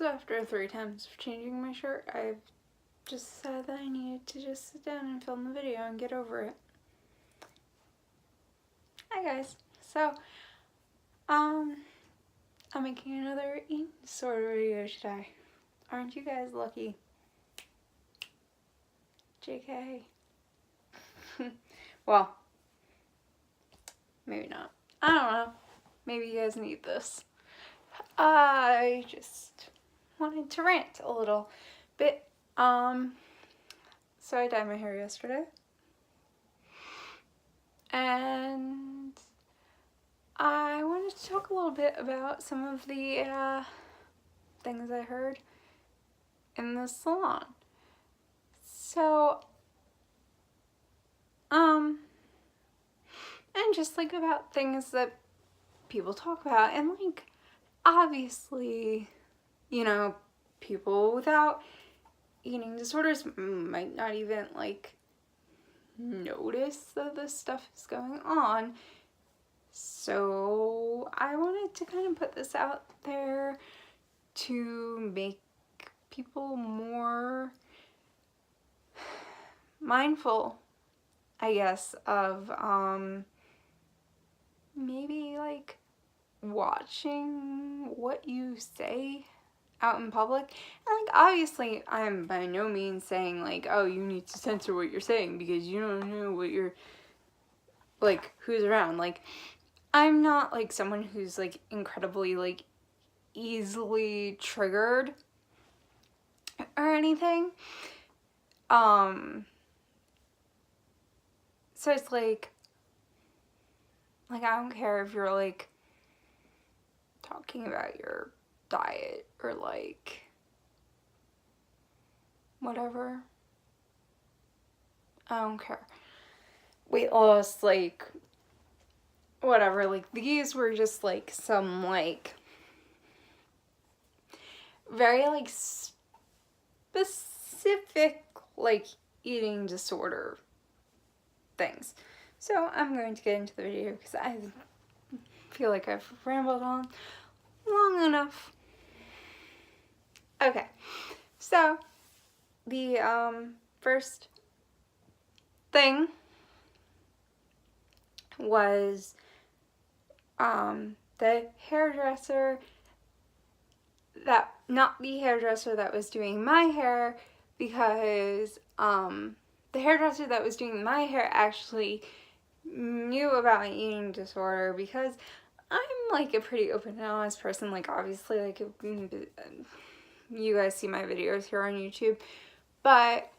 So after 3 times of changing my shirt, I just decided that I needed to just sit down and film the video and get over it. Hi guys. So, I'm making another eating disorder video today. Aren't you guys lucky? JK. Well, maybe not. I don't know. Maybe you guys need this. I just wanted to rant a little bit. So I dyed my hair yesterday. And I wanted to talk a little bit about some of the things I heard in the salon. So, and just like about things that people talk about, and like, obviously, you know, people without eating disorders might not even like notice that this stuff is going on. So I wanted to kind of put this out there to make people more mindful, I guess, of maybe like watching what you say out in public. And like, obviously I'm by no means saying like, oh, you need to censor what you're saying because you don't know what you're like, who's around. Like, I'm not like someone who's like incredibly like easily triggered or anything. So it's like I don't care if you're like talking about your diet or like whatever. I don't care. Weight loss, like whatever. Like, these were just like some like very like specific like eating disorder things. So I'm going to get into the video because I feel like I've rambled on long enough. Okay, so the first thing was the hairdresser that, not the hairdresser that was doing my hair, because the hairdresser that was doing my hair actually knew about my eating disorder, because I'm like a pretty open and honest person. Like, obviously, like, you guys see my videos here on YouTube, but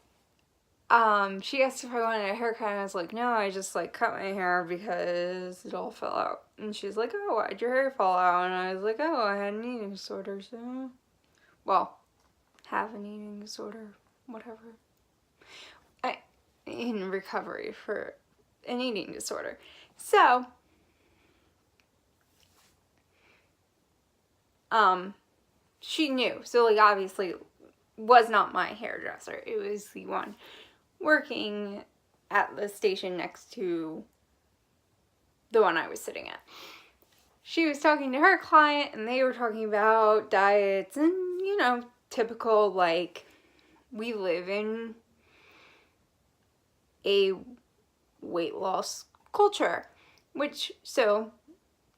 she asked if I wanted a haircut, and I was like, no, I just like cut my hair because it all fell out. And she's like, oh, why'd your hair fall out? And I was like, oh, I had an eating disorder, so, well, have an eating disorder, whatever. In recovery for an eating disorder. So, she knew. So, like, obviously, was not my hairdresser. It was the one working at the station next to the one I was sitting at. She was talking to her client, and they were talking about diets and, you know, typical, like, we live in a weight loss culture, which, so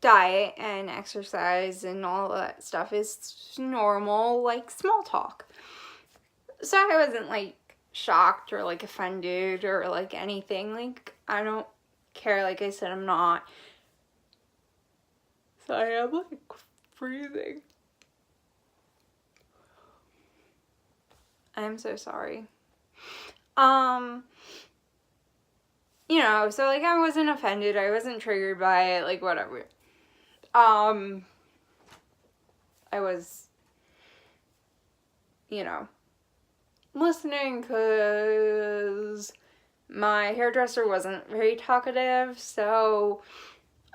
diet and exercise and all that stuff is normal, like, small talk. So I wasn't like shocked or like offended or like anything. Like, I don't care. Like I said, I'm not. Sorry, I'm like freezing. I'm so sorry. You know, so like I wasn't offended, I wasn't triggered by it, like whatever. I was, you know, listening because my hairdresser wasn't very talkative, so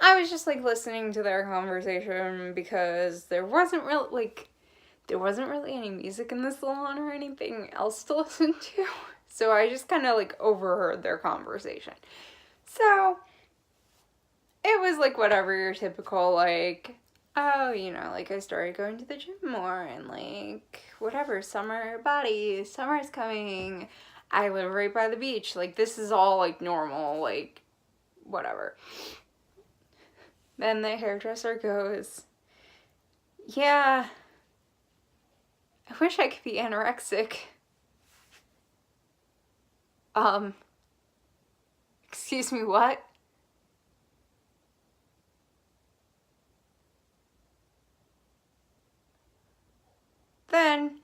I was just like listening to their conversation because there wasn't really any music in the salon or anything else to listen to. So I just kind of like overheard their conversation. So it was like whatever, your typical like oh, you know, like I started going to the gym more and like whatever, summer's coming. I live right by the beach. Like this is all like normal, like whatever. Then the hairdresser goes, yeah, I wish I could be anorexic. Excuse me, what? Then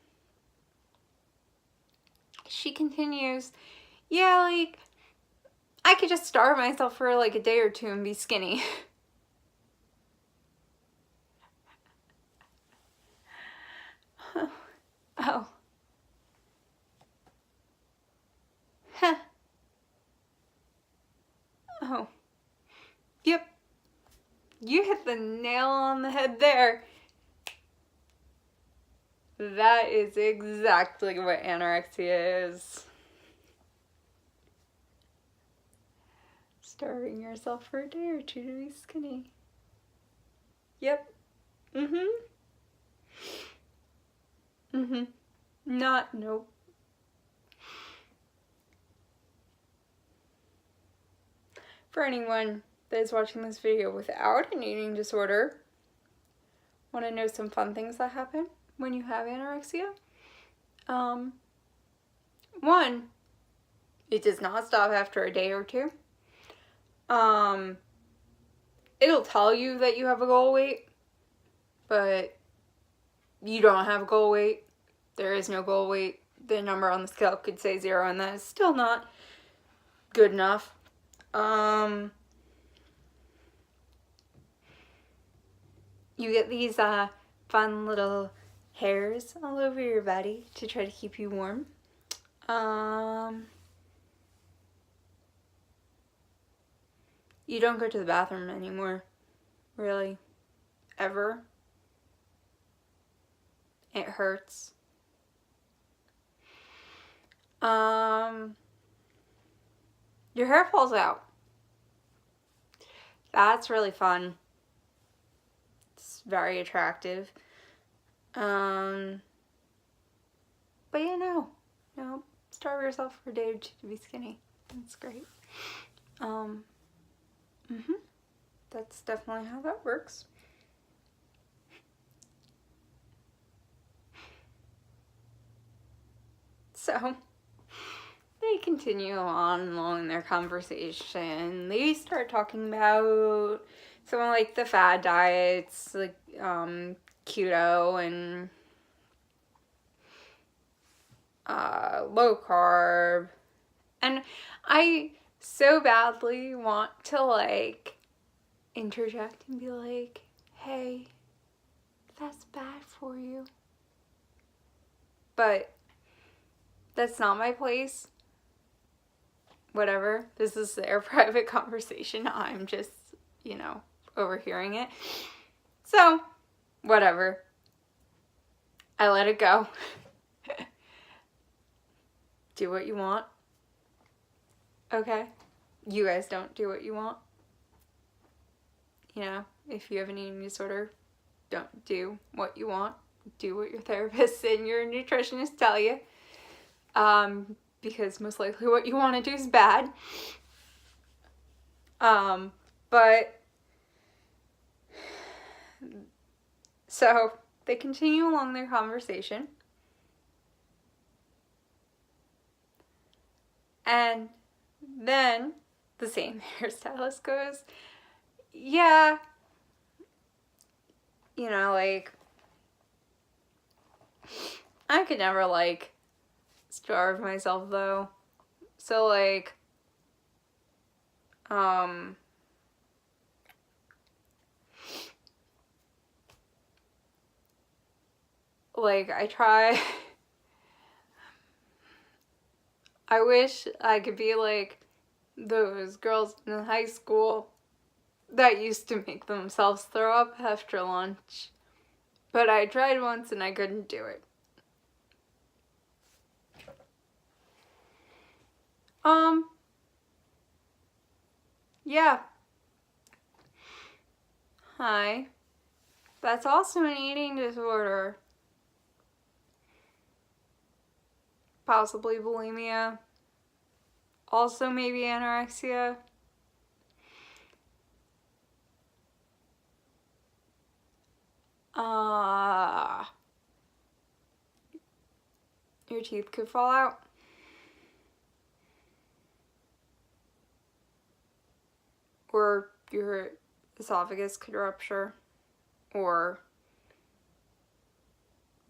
she continues, yeah, like, I could just starve myself for like a day or two and be skinny. Oh. Huh. Oh. Yep. You hit the nail on the head there. That is exactly what anorexia is. Starving yourself for a day or two to be skinny. Yep. Mm-hmm. Mm-hmm. Nope. For anyone that is watching this video without an eating disorder, want to know some fun things that happen when you have anorexia? One, it does not stop after a day or two. It'll tell you that you have a goal weight, but you don't have a goal weight. There is no goal weight. The number on the scale could say 0, and that is still not good enough. You get these fun little hairs all over your body to try to keep you warm. You don't go to the bathroom anymore, really, ever. It hurts. Your hair falls out. That's really fun. It's very attractive. But yeah, no, starve yourself for a day or two to be skinny. That's great. That's definitely how that works. So they continue on along their conversation. They start talking about some of like the fad diets, like keto and low carb. And I so badly want to like interject and be like, hey, that's bad for you. But that's not my place. Whatever. This is their private conversation. I'm just, overhearing it. So, whatever. I let it go. Do what you want. Okay? You guys don't do what you want. If you have an eating disorder, don't do what you want. Do what your therapist and your nutritionist tell you. Because most likely what you want to do is bad. But so they continue along their conversation. And then the same hairstylist goes, yeah, like, I could never, like, starve myself, though. So, like, I try. I wish I could be like those girls in high school that used to make themselves throw up after lunch. But I tried once and I couldn't do it. Yeah. Hi. That's also an eating disorder. Possibly bulimia. Also maybe anorexia. Your teeth could fall out. Or your esophagus could rupture. Or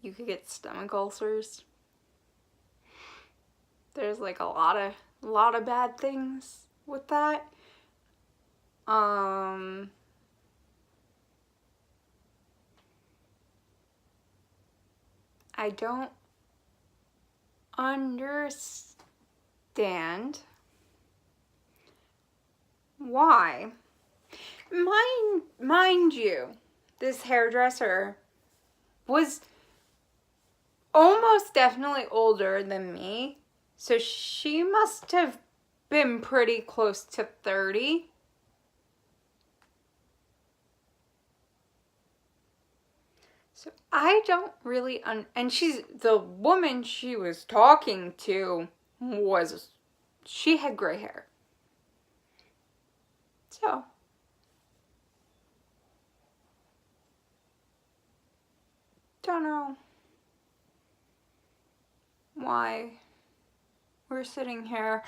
you could get stomach ulcers. There's like a lot of bad things with that. I don't understand why. Mind you, this hairdresser was almost definitely older than me, so she must have been pretty close to 30. So I don't really and the woman she was talking to she had gray hair. So don't know why we're sitting here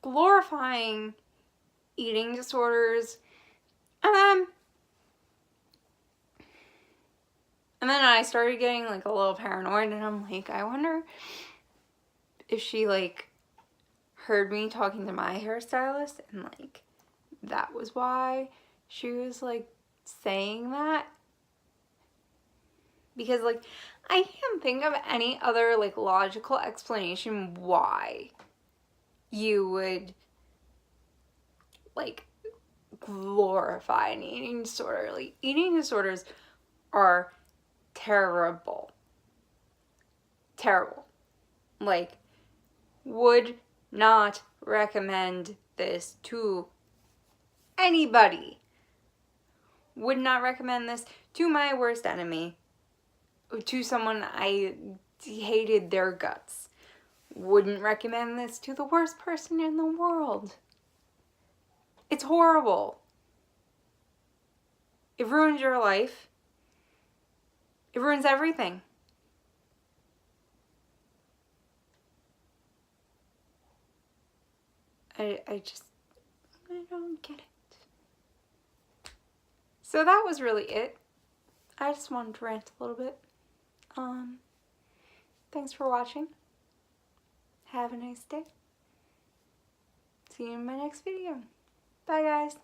glorifying eating disorders, and then I started getting like a little paranoid, and I'm like, I wonder if she like heard me talking to my hairstylist, and like that was why she was like saying that. Because like I can't think of any other like logical explanation why you would like glorify an eating disorder. Like eating disorders are terrible. Terrible. Like, would not recommend this to anybody. Would not recommend this to my worst enemy. To someone I hated their guts. Wouldn't recommend this to the worst person in the world. It's horrible. It ruins your life. It ruins everything. I don't get it. So that was really it. I just wanted to rant a little bit. Thanks for watching. Have a nice day. See you in my next video. Bye, guys.